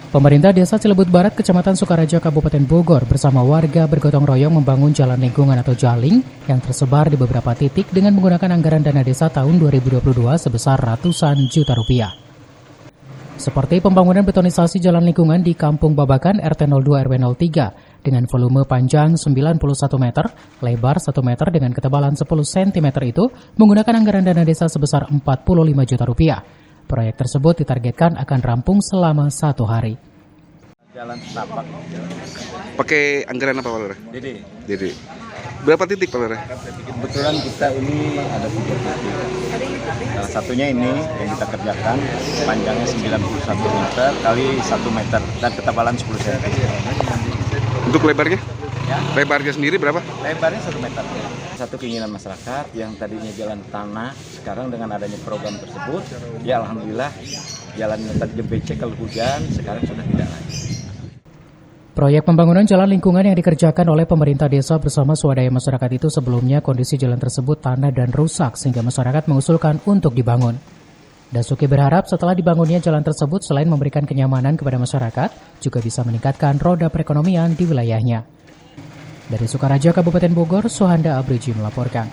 Pemerintah Desa Cilebut Barat, Kecamatan Sukaraja, Kabupaten Bogor bersama warga bergotong royong membangun jalan lingkungan atau jaling yang tersebar di beberapa titik dengan menggunakan anggaran dana desa tahun 2022 sebesar ratusan juta rupiah. Seperti pembangunan betonisasi jalan lingkungan di Kampung Babakan RT 02 RW 03 dengan volume panjang 91 meter, lebar 1 meter dengan ketebalan 10 cm itu menggunakan anggaran dana desa sebesar 45 juta rupiah. Proyek tersebut ditargetkan akan rampung selama 1 hari. Jalan setapak. Pakai anggaran apa, Pak Lurah? Jadi Berapa titik, Pak Lurah? kebetulan kita ini ada 3 titik. Salah satunya ini yang kita kerjakan panjangnya 91 meter kali 1 meter dan ketebalan 10 cm. Untuk lebarnya? Ya, Lebarnya sendiri berapa? lebarnya 1 meter. Satu keinginan masyarakat yang tadinya jalan tanah, sekarang dengan adanya program tersebut, ya alhamdulillah jalan yang tadi becek kalau hujan, sekarang sudah tidak lagi. Proyek pembangunan jalan lingkungan yang dikerjakan oleh pemerintah desa bersama swadaya masyarakat itu sebelumnya kondisi jalan tersebut tanah dan rusak sehingga masyarakat mengusulkan untuk dibangun. Dasuki berharap setelah dibangunnya jalan tersebut selain memberikan kenyamanan kepada masyarakat, juga bisa meningkatkan roda perekonomian di wilayahnya. Dari Sukaraja, Kabupaten Bogor, Suhanda Abriji melaporkan.